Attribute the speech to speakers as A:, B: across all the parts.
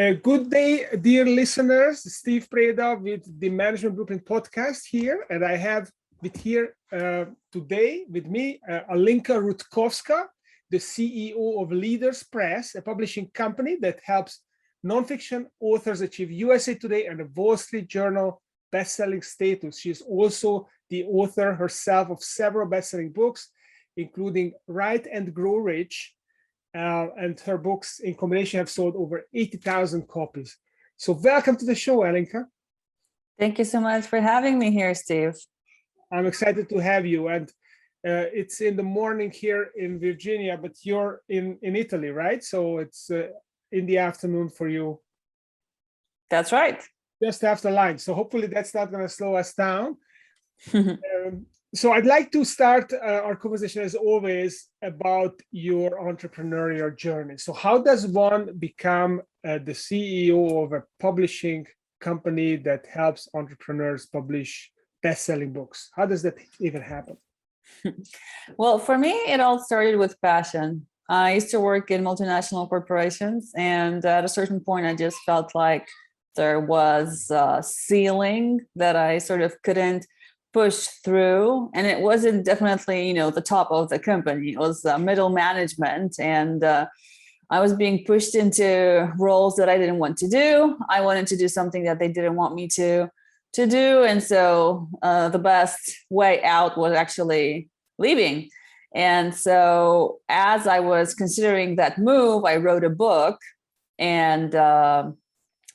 A: Good day, dear listeners. Steve Preda with the Management Blueprint podcast here, and I have today with me Alinka Rutkowska, the CEO of Leaders Press, a publishing company that helps nonfiction authors achieve USA Today and the Wall Street Journal best-selling status. She is also the author herself of several best-selling books, including Write and Grow Rich. And her books in combination have sold over 80,000 copies. So welcome to the show, Alinka.
B: Thank you so much for having me here, Steve.
A: I'm excited to have you. And it's in the morning here in Virginia, but you're in Italy, right? So it's in the afternoon for you.
B: That's right.
A: Just after lunch. So hopefully that's not going to slow us down. So I'd like to start our conversation, as always, about your entrepreneurial journey. So how does one become the CEO of a publishing company that helps entrepreneurs publish best-selling books? How does that even happen?
B: Well, for me, it all started with passion. I used to work in multinational corporations, and at a certain point, I just felt like there was a ceiling that I sort of couldn't push through, and it wasn't definitely the top of the company. It was middle management, and I was being pushed into roles that I didn't want to do. I wanted to do something that they didn't want me to do, and so the best way out was actually leaving. And so as I was considering that move, I wrote a book and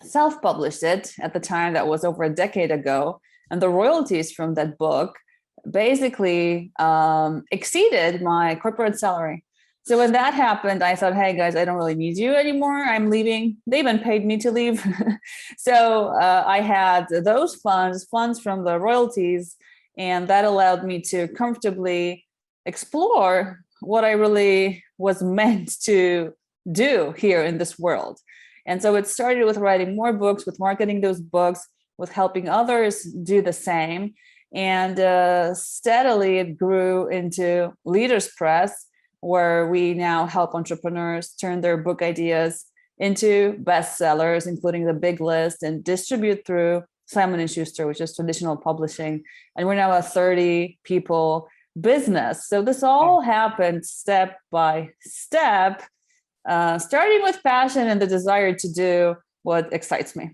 B: self-published it. At the time, that was over a decade ago. And the royalties from that book basically exceeded my corporate salary. So when that happened, I thought, hey, guys, I don't really need you anymore. I'm leaving. They even paid me to leave. So I had those funds from the royalties, and that allowed me to comfortably explore what I really was meant to do here in this world. And so it started with writing more books, with marketing those books, with helping others do the same. And steadily it grew into Leaders Press, where we now help entrepreneurs turn their book ideas into bestsellers, including the big list, and distribute through Simon and Schuster, which is traditional publishing. And we're now a 30 people business. So this all happened step by step, starting with passion and the desire to do what excites me.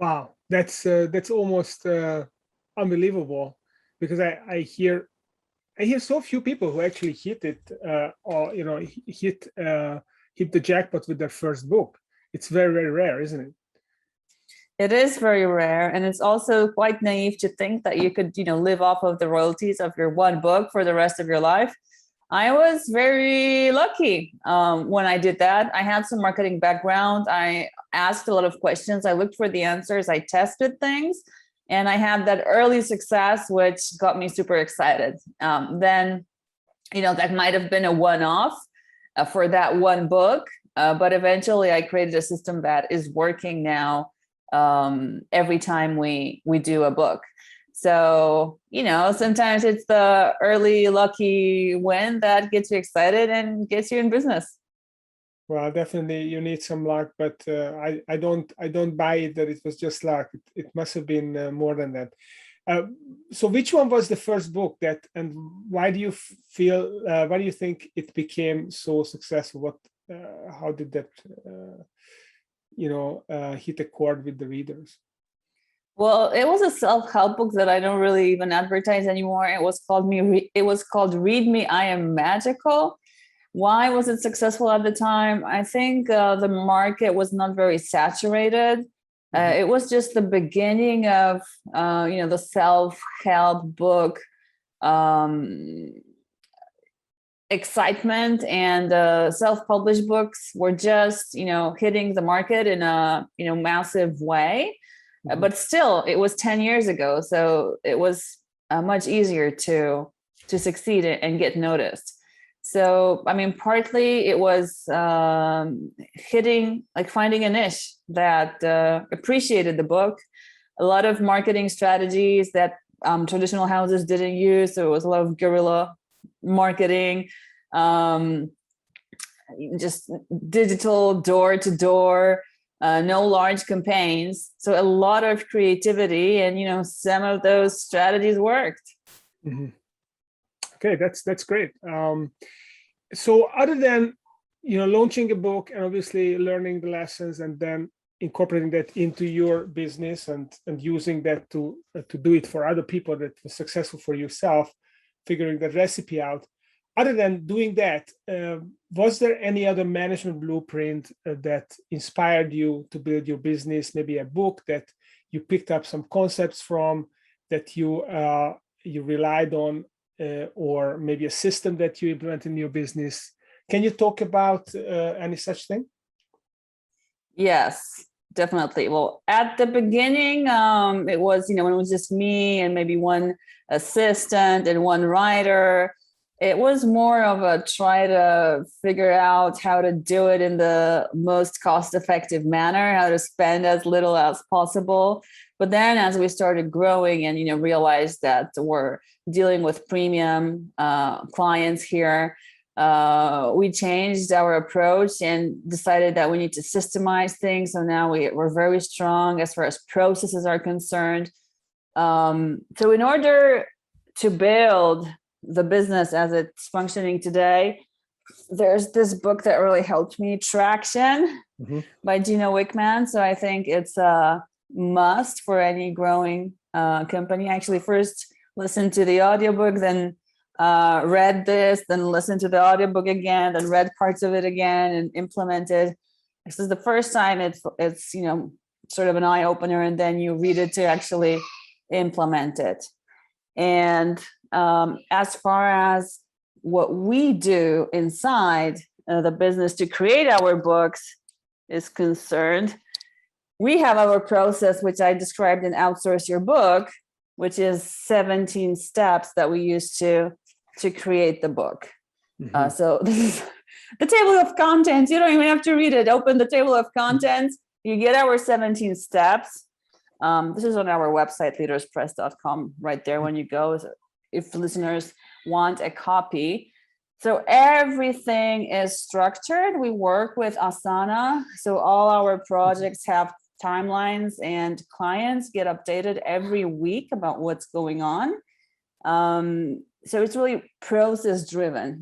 A: Wow, that's almost unbelievable, because I hear so few people who actually hit it or hit the jackpot with their first book. It's very, very rare, isn't it?
B: It is very rare, and it's also quite naive to think that you could live off of the royalties of your one book for the rest of your life. I was very lucky when I did that. I had some marketing background. I asked a lot of questions. I looked for the answers. I tested things, and I had that early success, which got me super excited. Then, that might have been a one-off for that one book, but eventually I created a system that is working now every time we do a book. So, sometimes it's the early lucky win that gets you excited and gets you in business.
A: Well, definitely you need some luck, but I don't buy it that it was just luck. It must have been more than that. So which one was the first book and why do you think it became so successful? How did that, hit a chord with the readers?
B: Well, it was a self-help book that I don't really even advertise anymore. It was called Read Me, I Am Magical. Why was it successful at the time? I think the market was not very saturated. It was just the beginning of the self-help book excitement, and self-published books were just hitting the market in a massive way. But still, it was 10 years ago, so it was much easier to succeed and get noticed. So, partly it was finding a niche that appreciated the book. A lot of marketing strategies that traditional houses didn't use. So it was a lot of guerrilla marketing, just digital door to door. no large campaigns. So a lot of creativity, and some of those strategies worked.
A: Mm-hmm. Okay, that's great. So other than launching a book and obviously learning the lessons and then incorporating that into your business and using that to do it for other people that was successful for yourself, figuring the recipe out. Other than doing that, was there any other management blueprint that inspired you to build your business? Maybe a book that you picked up some concepts from that you relied on, or maybe a system that you implemented in your business. Can you talk about any such thing?
B: Yes, definitely. Well, at the beginning, it was, when it was just me and maybe one assistant and one writer. It was more of a try to figure out how to do it in the most cost-effective manner, how to spend as little as possible. But then as we started growing and, realized that we're dealing with premium clients here, we changed our approach and decided that we need to systemize things. So now we're very strong as far as processes are concerned. So in order to build the business as it's functioning today, there's this book that really helped me, Traction, by Gino Wickman. So I think it's a must for any growing company. I actually first listened to the audiobook, then read this, then listened to the audiobook again, then read parts of it again and implemented. This is the first time it's sort of an eye opener, and then you read it to actually implement it. And as far as what we do inside the business to create our books is concerned, we have our process, which I described in Outsource Your Book, which is 17 steps that we use to create the book. So this is the table of contents. You don't even have to read it. Open the table of contents. You get our 17 steps. This is on our website, leaderspress.com, right there when you go, if listeners want a copy. So everything is structured. We work with Asana. So all our projects have timelines and clients get updated every week about what's going on. So it's really process driven.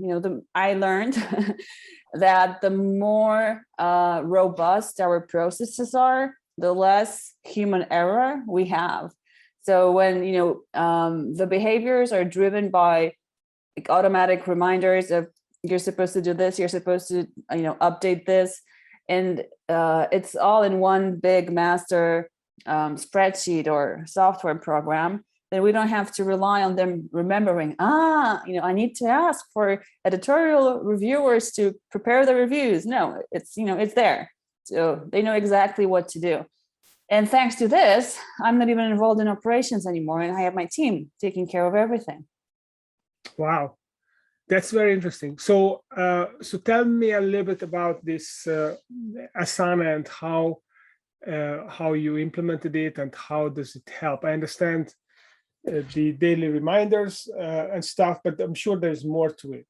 B: I learned that the more robust our processes are, the less human error we have. So when the behaviors are driven by automatic reminders of you're supposed to do this, you're supposed to update this, and it's all in one big master spreadsheet or software program, then we don't have to rely on them remembering, I need to ask for editorial reviewers to prepare the reviews. No, it's there. So they know exactly what to do. And thanks to this, I'm not even involved in operations anymore, and I have my team taking care of everything.
A: Wow, that's very interesting. So, so tell me a little bit about this Asana and how you implemented it and how does it help. I understand the daily reminders and stuff, but I'm sure there's more to it.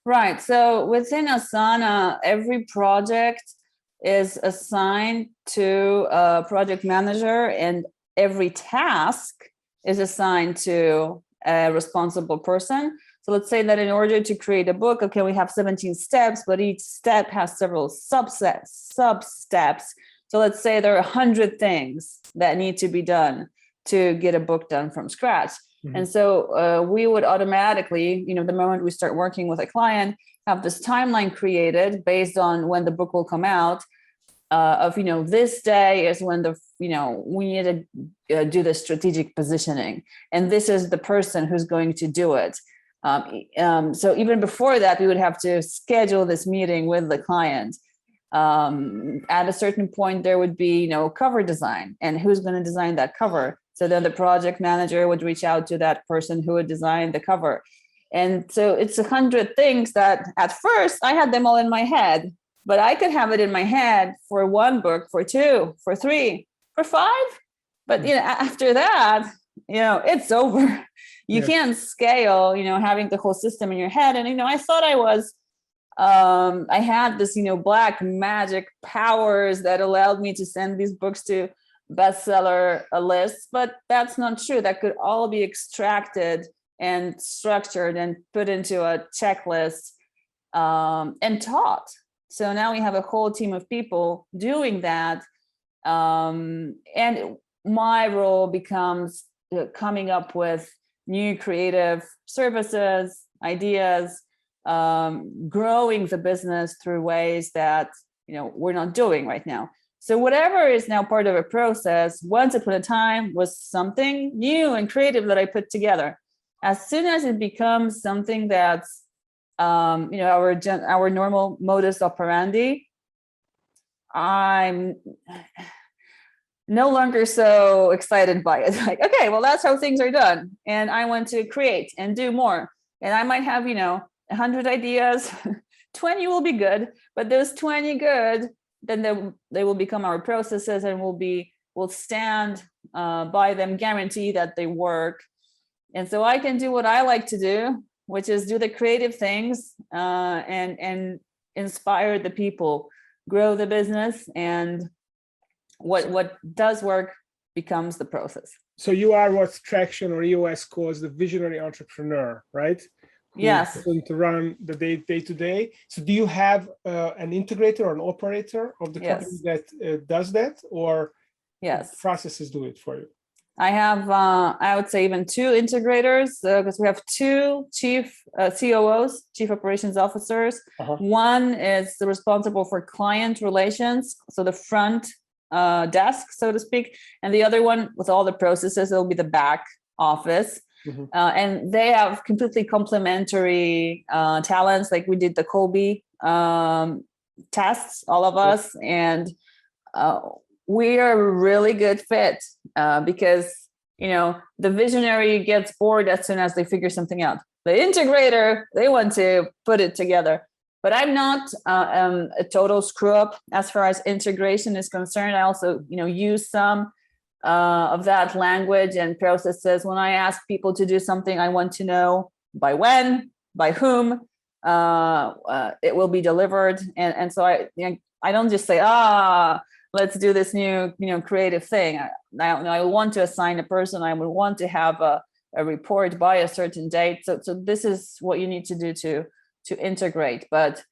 B: Right. So within Asana, every project is assigned to a project manager, and every task is assigned to a responsible person. So let's say that in order to create a book, okay, we have 17 steps, but each step has several sub-steps. So let's say there are 100 things that need to be done to get a book done from scratch. And so we would automatically, the moment we start working with a client, have this timeline created based on when the book will come out, of, this day is when we need to do the strategic positioning. And this is the person who's going to do it. So even before that, we would have to schedule this meeting with the client. At a certain point, there would be, cover design, and who's going to design that cover. So then the project manager would reach out to that person who would design the cover. And so it's 100 things that at first I had them all in my head, but I could have it in my head for one book, for two, for three, for five. But, after that, it's over. You can't scale, having the whole system in your head. And, I thought I was I had this, black magic powers that allowed me to send these books to bestseller lists, but that's not true. That could all be extracted and structured and put into a checklist and taught. So now we have a whole team of people doing that. And my role becomes coming up with new creative services, ideas, growing the business through ways that we're not doing right now. So whatever is now part of a process, once upon a time was something new and creative that I put together. As soon as it becomes something that's our normal modus operandi, I'm no longer so excited by it. Like, okay, well, that's how things are done, and I want to create and do more. And I might have 100 ideas. 20 will be good, but those 20 good, then they will become our processes, and we'll stand by them, guarantee that they work. And so I can do what I like to do, which is do the creative things and inspire the people, grow the business, and what does work becomes the process.
A: So you are what Traction or EOS calls the visionary entrepreneur, right?
B: Yes.
A: Going to run the day to day. So do you have an integrator or an operator of the company that does that, or
B: yes,
A: processes do it for you?
B: I have, I would say, even 2 integrators, because we have 2 chief COOs, chief operations officers. One is responsible for client relations, so the front desk, so to speak, and the other one with all the processes, it'll be the back office. And they have completely complementary talents. Like we did the Colby tests, all of us, and we are a really good fit because the visionary gets bored as soon as they figure something out. The integrator, they want to put it together. But I'm not a total screw up as far as integration is concerned. I also use some of that language and processes. When I ask people to do something, I want to know by when, by whom it will be delivered. And so I don't just say, let's do this new creative thing. I want to assign a person. I would want to have a report by a certain date. So this is what you need to do to integrate. But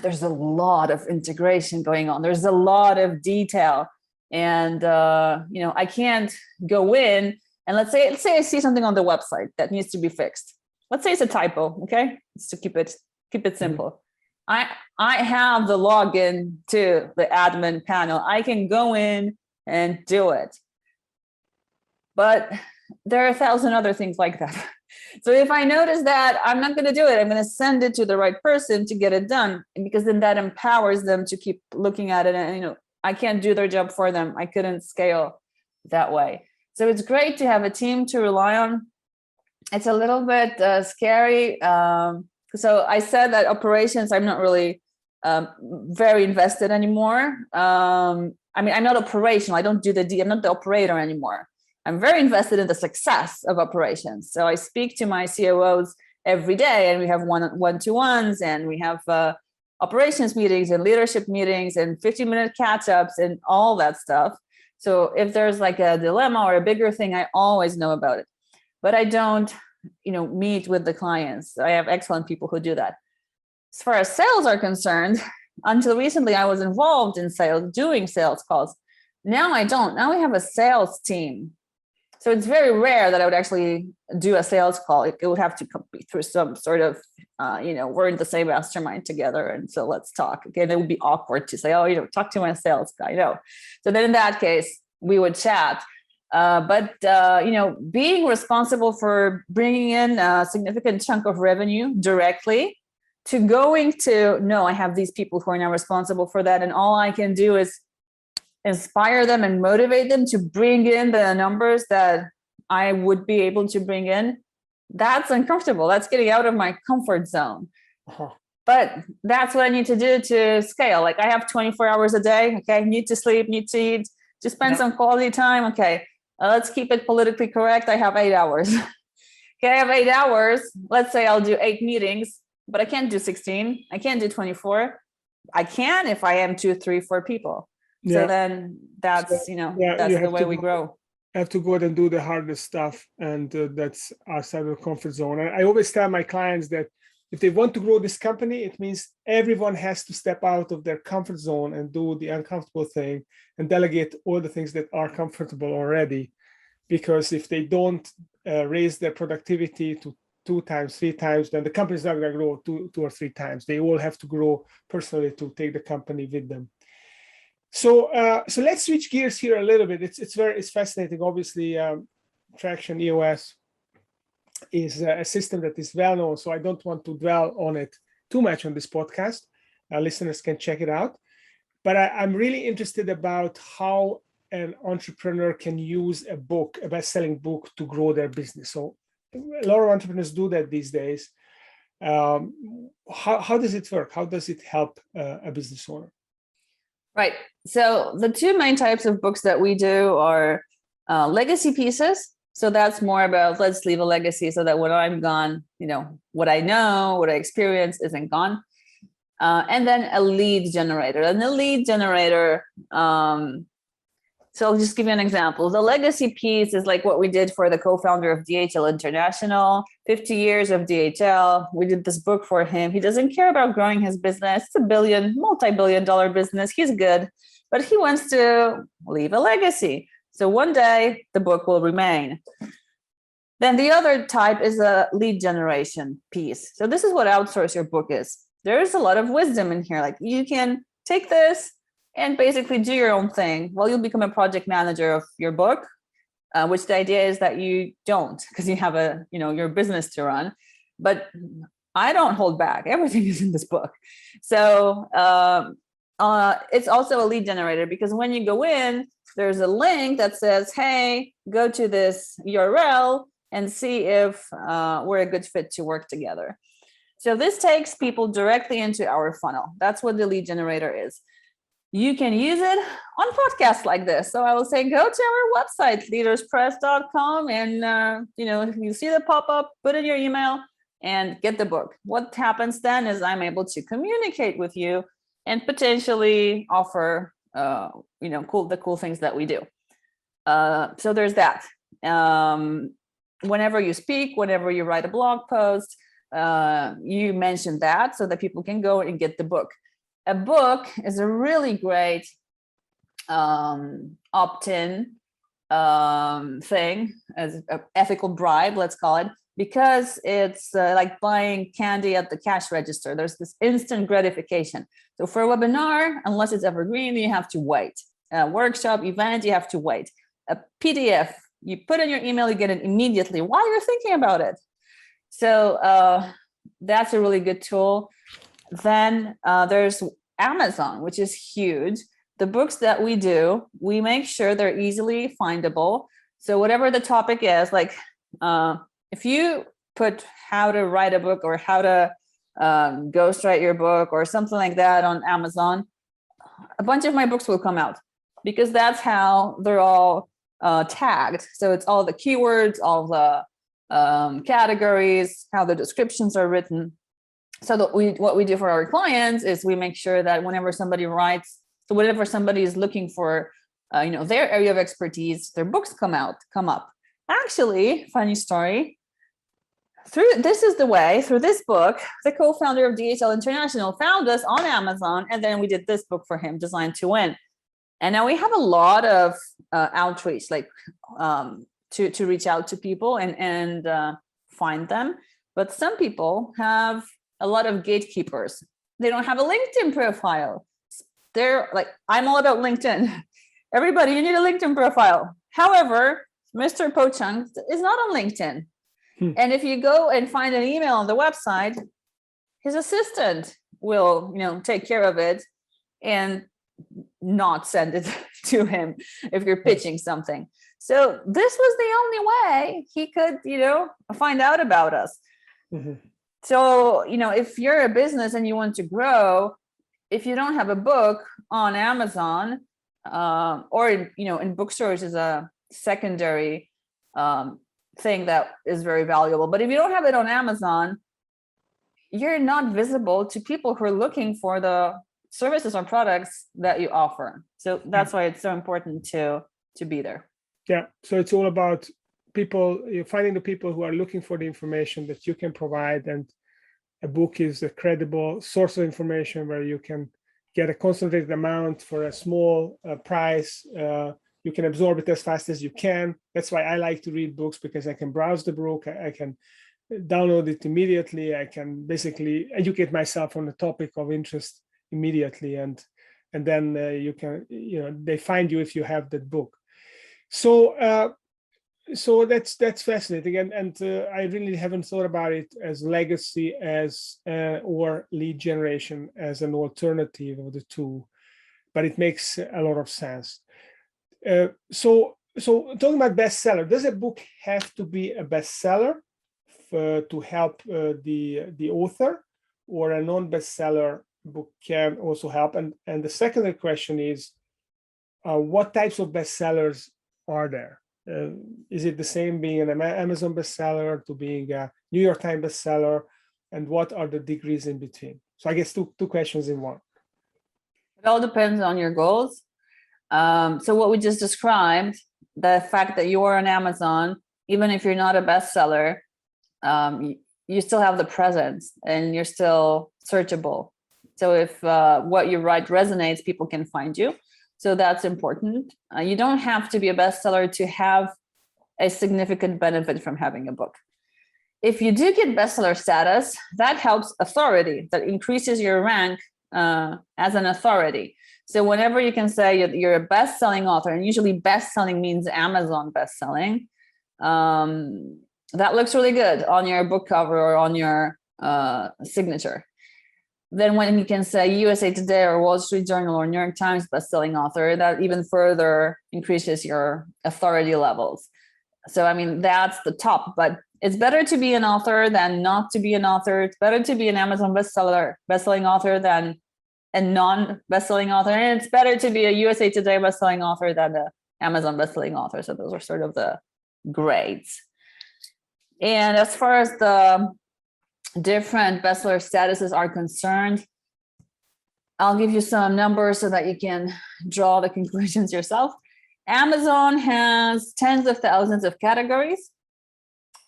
B: there's a lot of integration going on. There's a lot of detail. And I can't go in and let's say I see something on the website that needs to be fixed. Let's say it's a typo, okay? Just to keep it simple. I have the login to the admin panel. I can go in and do it. But there are 1,000 other things like that. So if I notice that, I'm not going to do it. I'm going to send it to the right person to get it done, because then that empowers them to keep looking at it. And I can't do their job for them. I couldn't scale that way. So it's great to have a team to rely on. It's a little bit scary. So I said that operations, I'm not really very invested anymore. I'm not operational. I don't do I'm not the operator anymore. I'm very invested in the success of operations. So I speak to my COOs every day, and we have one-to-ones, and we have operations meetings and leadership meetings and 15-minute catch-ups and all that stuff. So if there's like a dilemma or a bigger thing, I always know about it. But I don't, meet with the clients. I have excellent people who do that. As far as sales are concerned, until recently, I was involved in sales, doing sales calls. Now I don't. Now we have a sales team. So it's very rare that I would actually do a sales call. It would have to be through some sort of, we're in the same mastermind together, and so let's talk. Again, it would be awkward to say, talk to my sales guy. No. So then in that case, we would chat. But being responsible for bringing in a significant chunk of revenue directly, to going to, no, I have these people who are now responsible for that, and all I can do is inspire them and motivate them to bring in the numbers that I would be able to bring in. That's uncomfortable. That's getting out of my comfort zone. But that's what I need to do to scale. Like I have 24 hours a day. Okay. Need to sleep, need to eat, to spend some quality time. Okay. Let's keep it politically correct. I have 8 hours. Okay. I have 8 hours. Let's say I'll do 8 meetings. but I can't do 16. I can't do 24. I can if I am 2, 3, 4 people. So then that's, that's the way we grow.
A: Have to go out and do the hardest stuff, and that's outside of the comfort zone. I always tell my clients that if they want to grow this company, it means everyone has to step out of their comfort zone and do the uncomfortable thing and delegate all the things that are comfortable already. Because if they don't raise their productivity to 2 times, 3 times, then the company is not going to grow 2 or 3 times. They all have to grow personally to take the company with them. So let's switch gears here a little bit. It's fascinating. Obviously, Traction EOS is a system that is well known, so I don't want to dwell on it too much on this podcast. Listeners can check it out. But I'm really interested about how an entrepreneur can use a book, a best-selling book, to grow their business. So a lot of entrepreneurs do that these days. How does it work? How does it help a business owner?
B: Right. So the 2 main types of books that we do are legacy pieces. So that's more about, let's leave a legacy so that when I'm gone, what I know, what I experience isn't gone. And then a lead generator. And the lead generator, so I'll just give you an example. The legacy piece is like what we did for the co-founder of DHL International, 50 years of DHL. We did this book for him. He doesn't care about growing his business. It's a multi-billion-dollar business. He's good, but he wants to leave a legacy. So one day the book will remain. Then the other type is a lead generation piece. So this is what outsource your book is. There is a lot of wisdom in here. Like, you can take this and basically do your own thing. Well, you'll become a project manager of your book, which the idea is that you don't, because you have your business to run. But I don't hold back. Everything is in this book. So it's also a lead generator, because when you go in, there's a link that says, hey, go to this URL and see if we're a good fit to work together. So this takes people directly into our funnel. That's what the lead generator is. You can use it on podcasts like this. So I will say, go to our website, leaderspress.com, and you see the pop-up, put in your email and get the book. What happens then is I'm able to communicate with you and potentially offer the cool things that we do. So there's that. Whenever you speak, whenever you write a blog post, you mention that so that people can go and get the book. A book is a really great opt-in thing, as an ethical bribe, let's call it, because it's like buying candy at the cash register. There's this instant gratification. So for a webinar, unless it's evergreen, you have to wait. A workshop, event, you have to wait. A PDF, you put in your email, you get it immediately while you're thinking about it. So that's a really good tool. Then there's Amazon, which is huge. The books that we do, we make sure they're easily findable. So whatever the topic is, like if you put how to write a book or how to ghostwrite your book or something like that on Amazon, a bunch of my books will come out, because that's how they're all tagged. So it's all the keywords, all the categories, how the descriptions are written. So what we do for our clients is we make sure that whenever somebody writes, so whenever somebody is looking for, their area of expertise, their books come up. Actually, funny story. Through this book, the co-founder of DHL International found us on Amazon, and then we did this book for him, Designed to Win. And now we have a lot of outreach, like to reach out to people and find them. But some people have a lot of gatekeepers. They don't have a LinkedIn profile. They're like, I'm all about LinkedIn. Everybody, you need a LinkedIn profile. However, Mr. Pochang is not on LinkedIn. And if you go and find an email on the website, his assistant will, take care of it and not send it to him if you're pitching something. So this was the only way he could, find out about us. Mm-hmm. So, if you're a business and you want to grow, if you don't have a book on Amazon, or, in bookstores is a secondary thing that is very valuable. But if you don't have it on Amazon, you're not visible to people who are looking for the services or products that you offer. So that's why it's so important to be there.
A: Yeah. So it's all about people, you're finding the people who are looking for the information that you can provide, and a book is a credible source of information where you can get a concentrated amount for a small price. You can absorb it as fast as you can. That's why I like to read books, because I can browse the book, I can download it immediately, I can basically educate myself on the topic of interest immediately, and then you can, they find you if you have that book. So so that's fascinating, and I really haven't thought about it as legacy as or lead generation as an alternative of the two, but it makes a lot of sense. So talking about bestseller, does a book have to be a bestseller to help the author, or a non-bestseller book can also help? And the secondary question is, what types of bestsellers are there? Is it the same being an Amazon bestseller to being a New York Times bestseller, and what are the degrees in between? So I guess two questions in one.
B: It all depends on your goals. So what we just described, the fact that you're on Amazon, even if you're not a bestseller, you still have the presence and you're still searchable. So if what you write resonates, people can find you. So that's important. You don't have to be a bestseller to have a significant benefit from having a book. If you do get bestseller status, that helps authority, that increases your rank as an authority. So whenever you can say you're a best-selling author, and usually best-selling means Amazon best-selling, that looks really good on your book cover or on your signature. Then when you can say USA Today or Wall Street Journal or New York Times best-selling author, that even further increases your authority levels. So, I mean, that's the top, but it's better to be an author than not to be an author. It's better to be an Amazon best-selling author than a non-best-selling author. And it's better to be a USA Today best-selling author than an Amazon best-selling author. So those are sort of the grades. And as far as the different bestseller statuses are concerned, I'll give you some numbers so that you can draw the conclusions yourself. Amazon has tens of thousands of categories,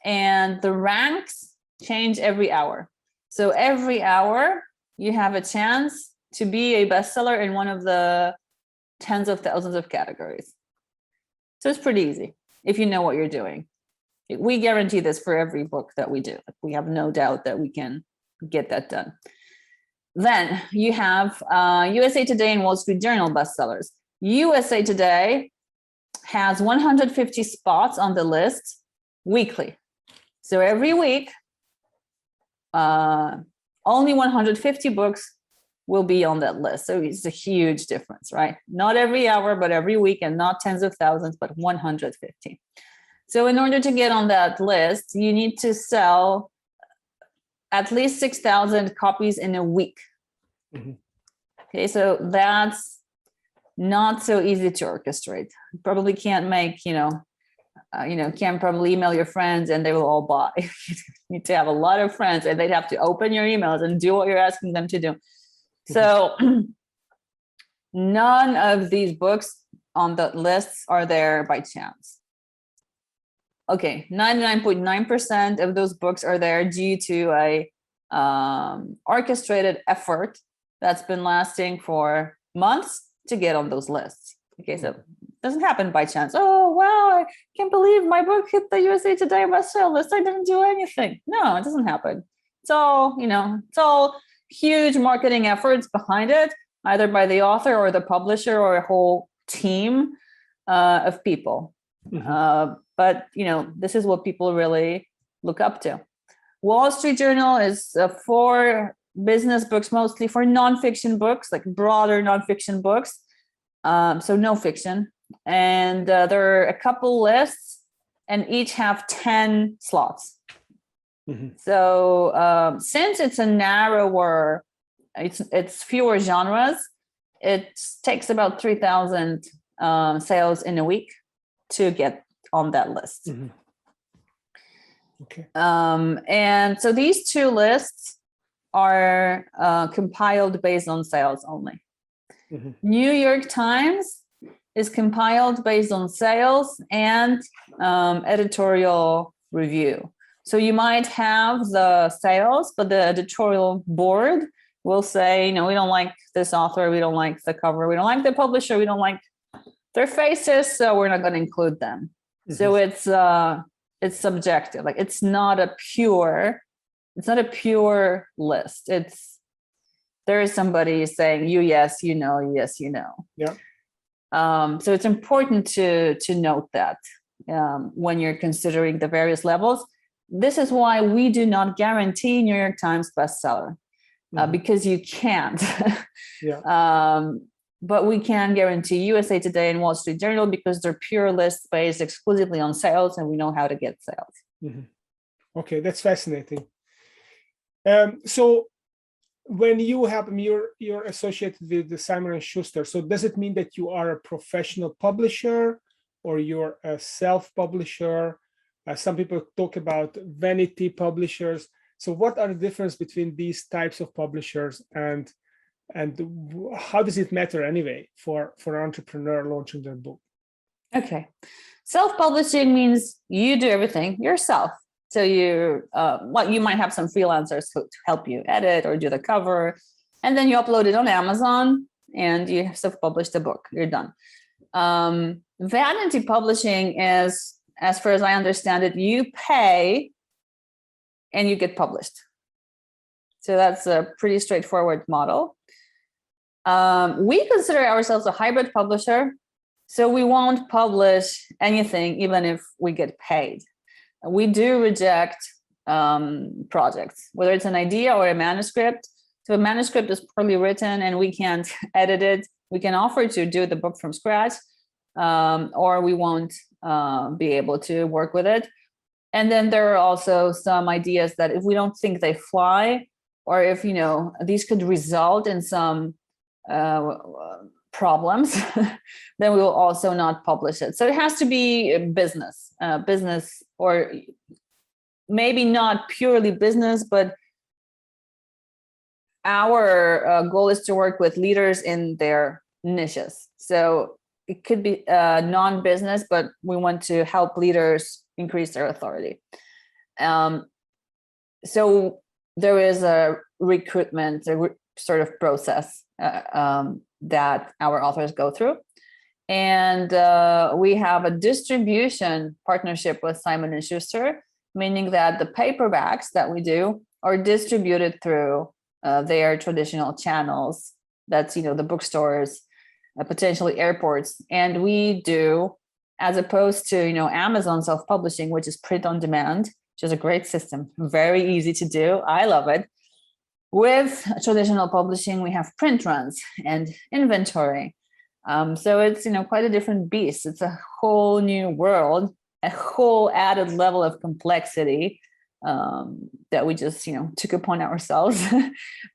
B: and the ranks change every hour. So every hour you have a chance to be a bestseller in one of the tens of thousands of categories. So it's pretty easy if you know what you're doing. We guarantee this for every book that we do. We have no doubt that we can get that done. Then you have USA Today and Wall Street Journal bestsellers. USA Today has 150 spots on the list weekly. So every week, only 150 books will be on that list. So it's a huge difference, right? Not every hour, but every week, and not tens of thousands, but 150. So in order to get on that list, you need to sell at least 6,000 copies in a week. Mm-hmm. Okay, so that's not so easy to orchestrate. You probably can't make, can't probably email your friends and they will all buy. You need to have a lot of friends, and they'd have to open your emails and do what you're asking them to do. Mm-hmm. So none of these books on the lists are there by chance. Okay, 99.9% of those books are there due to a orchestrated effort that's been lasting for months to get on those lists. Okay, so it doesn't happen by chance. Oh, wow, I can't believe my book hit the USA Today bestseller list. I didn't do anything. No, it doesn't happen. It's all, it's all huge marketing efforts behind it, either by the author or the publisher or a whole team of people. Mm-hmm. But, this is what people really look up to. Wall Street Journal is for business books, mostly for nonfiction books, like broader nonfiction books. So no fiction. And there are a couple lists, and each have 10 slots. Mm-hmm. So since it's a narrower, it's fewer genres, it takes about 3,000 sales in a week to get on that list. Mm-hmm. Okay. And so these two lists are compiled based on sales only.
A: Mm-hmm.
B: New York Times is compiled based on sales and editorial review. So you might have the sales, but the editorial board will say, we don't like this author, we don't like the cover, we don't like the publisher, we don't like their faces, so we're not going to include them. Mm-hmm. So it's subjective. Like it's not a pure list. There is somebody saying yes, yes,
A: Yeah.
B: So it's important to note that when you're considering the various levels. This is why we do not guarantee New York Times bestseller, because you can't.
A: Yeah.
B: But we can guarantee USA Today and Wall Street Journal because they're pure lists based exclusively on sales, and we know how to get sales.
A: Mm-hmm. Okay, that's fascinating. So when you have you're associated with the Simon and Schuster, so does it mean that you are a professional publisher or you're a self-publisher? Some people talk about vanity publishers. So what are the difference between these types of publishers, and how does it matter anyway for an entrepreneur launching their book?
B: Okay, self-publishing means you do everything yourself. So you might have some freelancers to help you edit or do the cover, and then you upload it on Amazon and you self-publish the book. You're done. Vanity publishing is, as far as I understand it, you pay and you get published. So that's a pretty straightforward model. We consider ourselves a hybrid publisher, so we won't publish anything even if we get paid. We do reject projects, whether it's an idea or a manuscript. So a manuscript is poorly written and we can't edit it. We can offer to do the book from scratch, or we won't be able to work with it. And then there are also some ideas that if we don't think they fly, or if these could result in some problems, then we will also not publish it. So it has to be business, or maybe not purely business, but our goal is to work with leaders in their niches. So it could be non-business, but we want to help leaders increase their authority. So there is a recruitment sort of process that our authors go through. And we have a distribution partnership with Simon and Schuster, meaning that the paperbacks that we do are distributed through their traditional channels. That's, the bookstores, potentially airports. And we do, as opposed to, Amazon self-publishing, which is print on demand, which is a great system, very easy to do. I love it. With traditional publishing, we have print runs and inventory. So it's, quite a different beast. It's a whole new world, a whole added level of complexity that we just, took upon ourselves.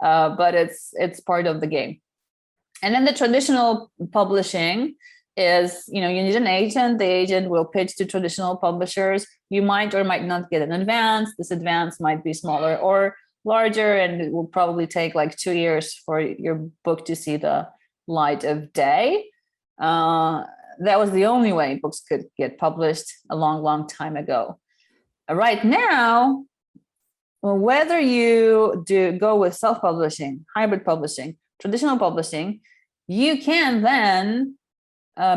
B: But it's part of the game. And then the traditional publishing is, you need an agent. The agent will pitch to traditional publishers. You might or might not get an advance. This advance might be smaller or larger, and it will probably take like 2 years for your book to see the light of day. That was the only way books could get published a long, long time ago. Right now, whether you go with self-publishing, hybrid publishing, traditional publishing, you can then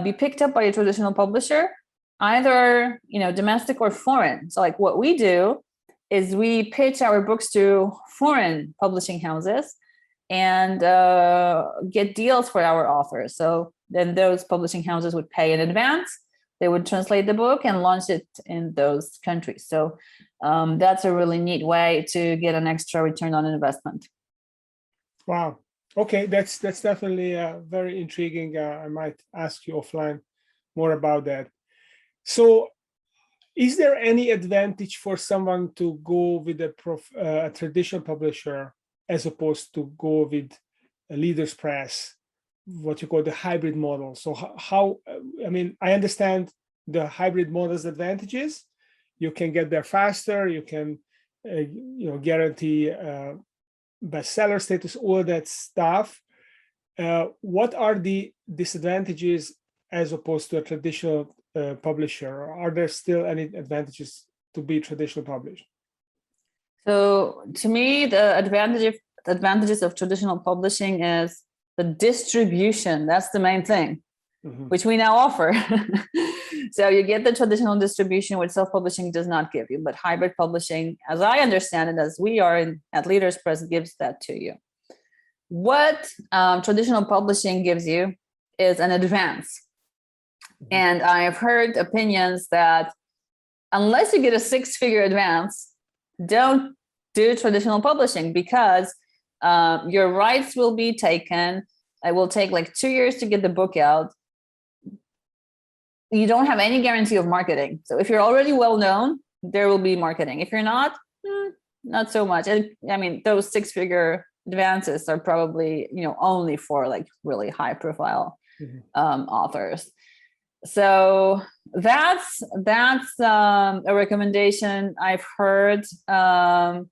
B: be picked up by a traditional publisher, either domestic or foreign. So like what we do is we pitch our books to foreign publishing houses and get deals for our authors. So then those publishing houses would pay in advance. They would translate the book and launch it in those countries. So that's a really neat way to get an extra return on investment.
A: Wow. Okay, that's definitely very intriguing. I might ask you offline more about that. So is there any advantage for someone to go with a traditional publisher as opposed to go with a Leaders Press, what you call the hybrid model? So I understand the hybrid model's advantages. You can get there faster. You can, guarantee bestseller status, all that stuff. What are the disadvantages as opposed to a traditional publisher? Are there still any advantages to be traditional published?
B: So to me, the advantages of traditional publishing is the distribution. That's the main thing, which we now offer. So you get the traditional distribution, which self-publishing does not give you, but hybrid publishing, as I understand it, as we are at Leaders Press, gives that to you. What traditional publishing gives you is an advance. And I've heard opinions that unless you get a 6-figure advance, don't do traditional publishing, because your rights will be taken. It will take like 2 years to get the book out. You don't have any guarantee of marketing. So if you're already well known, there will be marketing. If you're not, not so much. And I mean, those 6-figure advances are probably, only for like really high profile authors. So that's a recommendation I've heard by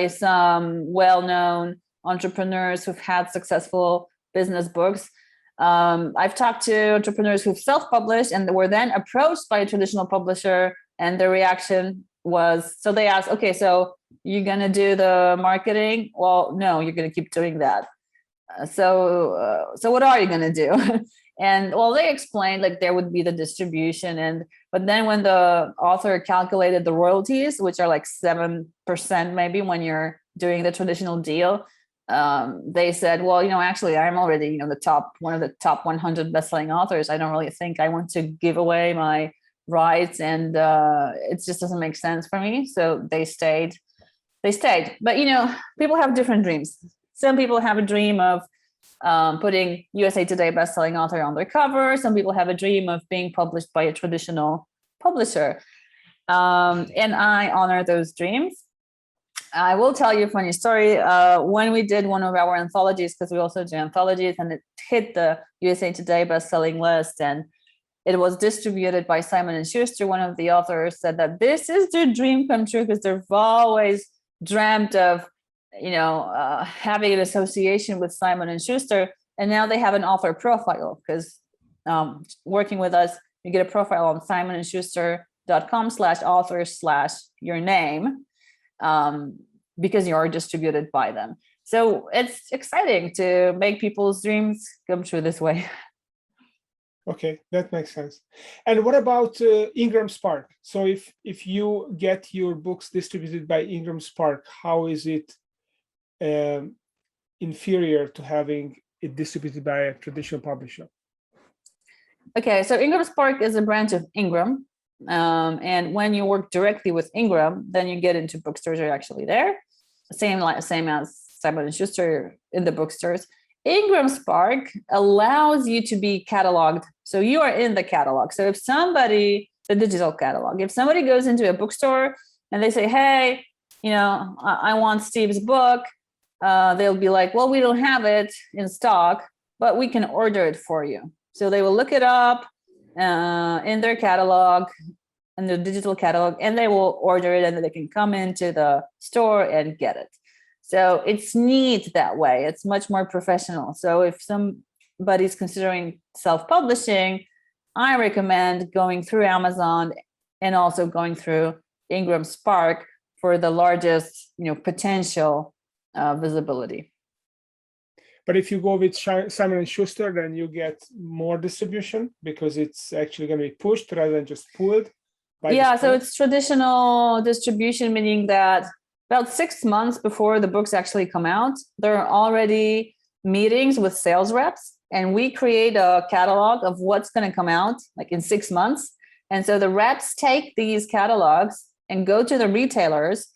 B: some well-known entrepreneurs who've had successful business books. I've talked to entrepreneurs who've self-published and were then approached by a traditional publisher, and their reaction was, so they asked, okay, so you're going to do the marketing? Well, no, you're going to keep doing that. So what are you going to do? And well, they explained like there would be the distribution, but then when the author calculated the royalties, which are like 7% maybe when you're doing the traditional deal, they said, well, actually I'm already, one of the top 100 best-selling authors. I don't really think I want to give away my rights, and it just doesn't make sense for me. So they stayed. But people have different dreams. Some people have a dream of putting USA Today best-selling author on their cover. Some people have a dream of being published by a traditional publisher, and I honor those dreams. I will tell you a funny story. When we did one of our anthologies, because we also do anthologies, and it hit the USA Today best-selling list, and it was distributed by Simon and Schuster. One of the authors said that this is their dream come true, because they've always dreamt of, having an association with Simon and Schuster, and now they have an author profile, because working with us, you get a profile on simonandschuster.com/author/your name, because you are distributed by them. So it's exciting to make people's dreams come true this way.
A: Okay, that makes sense. And what about IngramSpark? So if you get your books distributed by IngramSpark, how is it inferior to having it distributed by a traditional publisher?
B: Okay, so IngramSpark is a branch of Ingram. And when you work directly with Ingram, then you get into bookstores are actually there. Same as Simon and Schuster in the bookstores. IngramSpark allows you to be cataloged. So you are in the catalog. So if the digital catalog, if somebody goes into a bookstore and they say, hey, I want Steve's book, they'll be like, well, we don't have it in stock, but we can order it for you. So they will look it up in their catalog, in the digital catalog, and they will order it, and then they can come into the store and get it. So it's neat that way. It's much more professional. So if somebody's considering self-publishing, I recommend going through Amazon and also going through IngramSpark for the largest, potential visibility.
A: But if you go with Simon and Schuster, then you get more distribution, because it's actually going to be pushed rather than just pulled.
B: Yeah, so it's traditional distribution, meaning that about 6 months before the books actually come out, there are already meetings with sales reps, and we create a catalog of what's going to come out like in 6 months. And so the reps take these catalogs and go to the retailers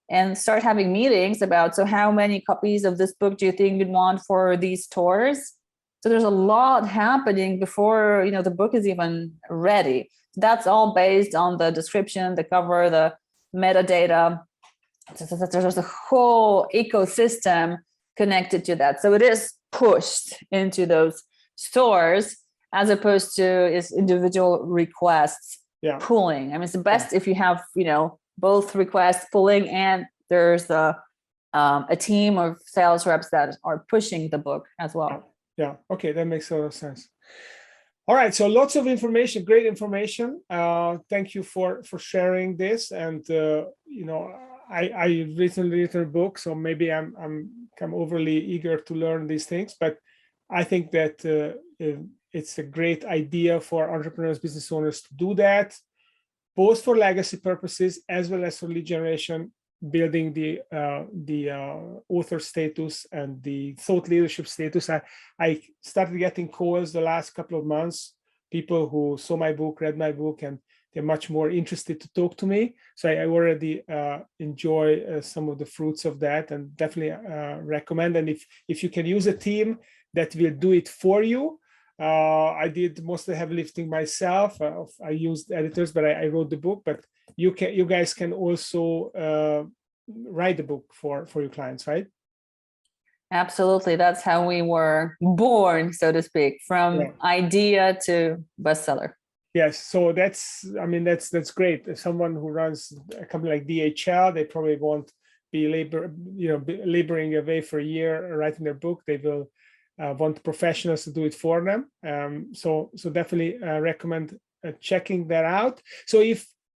B: and start having meetings about, so how many copies of this book do you think you'd want for these tours? So there's a lot happening before, the book is even ready. That's all based on the description, the cover, the metadata. So there's a whole ecosystem connected to that. So it is pushed into those stores as opposed to its individual requests pulling. I mean, it's the best if you have, both requests pulling and there's the a team of sales reps that are pushing the book as well.
A: Yeah. Okay, that makes a lot of sense. All right, so lots of information, great information. Thank you for sharing this. And I recently written a book, so maybe I'm overly eager to learn these things, but I think that it's a great idea for entrepreneurs, business owners to do that, both for legacy purposes as well as for lead generation, building the author status and the thought leadership status. I started getting calls the last couple of months, people who saw my book, read my book, and they're much more interested to talk to me. So I already enjoy some of the fruits of that, and definitely recommend. And if you can use a team that will do it for you, I did most of the heavy lifting myself. I used editors, but I wrote the book. But you guys can also write the book for your clients, right?
B: Absolutely. That's how we were born, so to speak, from idea to bestseller.
A: Yes. So that's great. As someone who runs a company like DHL, they probably won't be laboring away for a year writing their book. They will want professionals to do it for them. So definitely recommend checking that out. So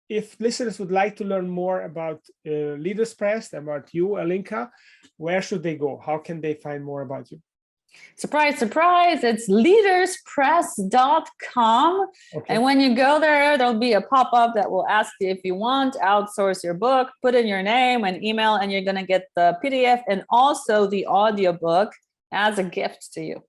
A: if listeners would like to learn more about Leaders Press, about you, Alinka, where should they go? How can they find more about you?
B: Surprise, surprise, it's leaderspress.com. Okay. And when you go there, there'll be a pop-up that will ask you if you want to outsource your book, put in your name and email, and you're going to get the PDF and also the audiobook as a gift to you.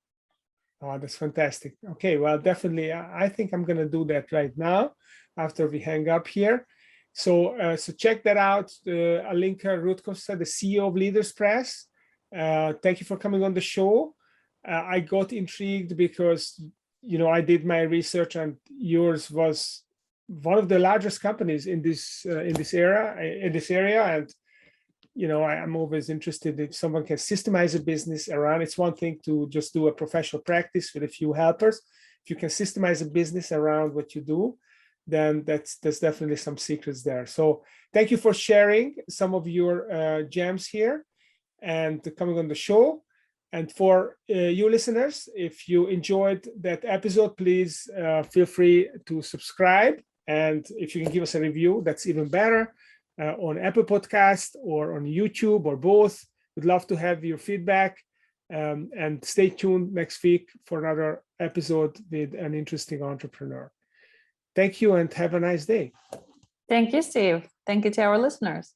A: Oh, that's fantastic. Okay, well, definitely, I think I'm going to do that right now after we hang up here. So check that out, Alinka Rutkowska, the CEO of Leaders Press. Thank you for coming on the show. I got intrigued because, I did my research, and yours was one of the largest companies in this area. And, I'm always interested if someone can systemize a business around. It's one thing to just do a professional practice with a few helpers. If you can systemize a business around what you do, then there's definitely some secrets there. So thank you for sharing some of your gems here and coming on the show. And for you listeners, if you enjoyed that episode, please feel free to subscribe. And if you can give us a review, that's even better, on Apple Podcast or on YouTube or both. We'd love to have your feedback. And stay tuned next week for another episode with an interesting entrepreneur. Thank you and have a nice day.
B: Thank you, Steve. Thank you to our listeners.